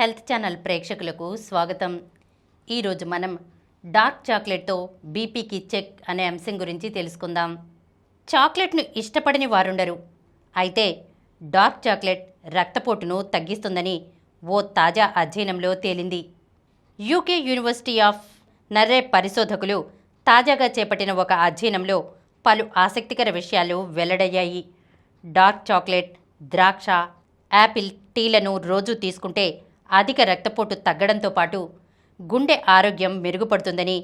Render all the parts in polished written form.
Health channel ప్రేక్షకులకు స్వాగతం. ఈరోజు మనం డార్క్ చాక్లెట్తో బీపీకి చెక్ అనే అంశం గురించి తెలుసుకుందాం. చాక్లెట్ను ఇష్టపడని వారుండరు. అయితే డార్క్ చాక్లెట్ రక్తపోటును తగ్గిస్తుందని ఓ తాజా అధ్యయనంలో తేలింది. యూకే యూనివర్సిటీ ఆఫ్ నర్రే పరిశోధకులు తాజాగా చేపట్టిన ఒక అధ్యయనంలో పలు ఆసక్తికర విషయాలు వెల్లడయ్యాయి. డార్క్ చాక్లెట్, ద్రాక్ష, యాపిల్ టీలను రోజూ తీసుకుంటే అధిక రక్తపోటు తగ్గడంతో పాటు గుండె ఆరోగ్యం మెరుగుపడుతుందని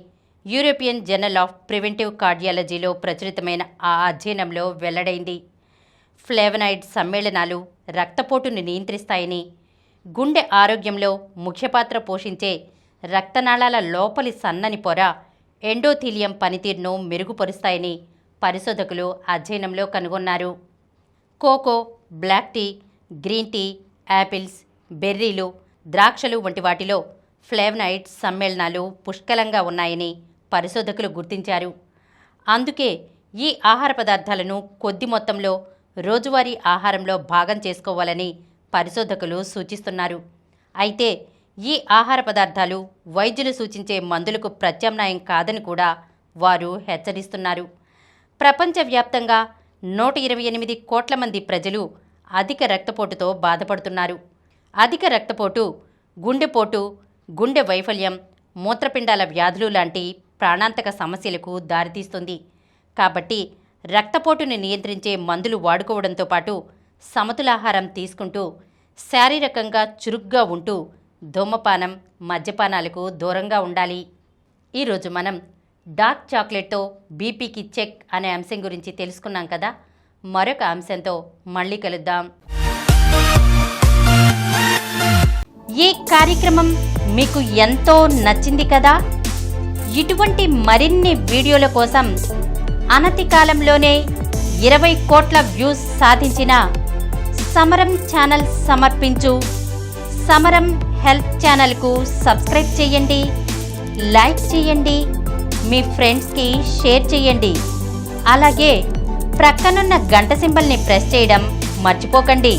యూరోపియన్ జర్నల్ ఆఫ్ ప్రివెంటివ్ కార్డియాలజీలో ప్రచురితమైన ఆ అధ్యయనంలో వెల్లడైంది. ఫ్లేవనాయిడ్ సమ్మేళనాలు రక్తపోటును నియంత్రిస్తాయని, గుండె ఆరోగ్యంలో ముఖ్య పాత్ర పోషించే రక్తనాళాల లోపలి సన్నని పొర ఎండోథీలియం పనితీరును మెరుగుపరుస్తాయని పరిశోధకులు అధ్యయనంలో కనుగొన్నారు. Cocoa, black tea, green tea, apples, బెర్రీలు, ద్రాక్షలు వంటి వాటిలో ఫ్లేవనాయిడ్ సమ్మేళనాలు పుష్కలంగా ఉన్నాయని పరిశోధకులు గుర్తించారు. అందుకే ఈ ఆహార పదార్థాలను కొద్ది మొత్తంలో రోజువారీ ఆహారంలో భాగం చేసుకోవాలని పరిశోధకులు సూచిస్తున్నారు. అయితే ఈ ఆహార పదార్థాలు వైద్యులు సూచించే మందులకు ప్రత్యామ్నాయం కాదని కూడా వారు హెచ్చరిస్తున్నారు. ప్రపంచవ్యాప్తంగా 128 కోట్ల మంది ప్రజలు అధిక రక్తపోటుతో బాధపడుతున్నారు. అధిక రక్తపోటు గుండెపోటు, గుండె వైఫల్యం, మూత్రపిండాల వ్యాధులు లాంటి ప్రాణాంతక సమస్యలకు దారితీస్తుంది. కాబట్టి రక్తపోటుని నియంత్రించే మందులు వాడుకోవడంతో పాటు సమతులాహారం తీసుకుంటూ శారీరకంగా చురుగ్గా ఉంటూ ధూమపానం, మద్యపానాలకు దూరంగా ఉండాలి. ఈరోజు మనం డార్క్ చాక్లెట్తో బీపీకి చెక్ అనే అంశం గురించి తెలుసుకున్నాం కదా. మరొక అంశంతో మళ్ళీ కలుద్దాం. ఈ కార్యక్రమం మీకు ఎంతో నచ్చింది కదా. ఇటువంటి మరిన్ని వీడియోల కోసం అనతి కాలంలోనే 20 కోట్ల వ్యూస్ సాధించిన సమరం ఛానల్ సమర్పించు సమరం హెల్త్ ఛానల్కు సబ్స్క్రైబ్ చేయండి, లైక్ చేయండి, మీ ఫ్రెండ్స్కి షేర్ చేయండి. అలాగే ప్రక్కనున్న గంట సింబల్ని ప్రెస్ చేయడం మర్చిపోకండి.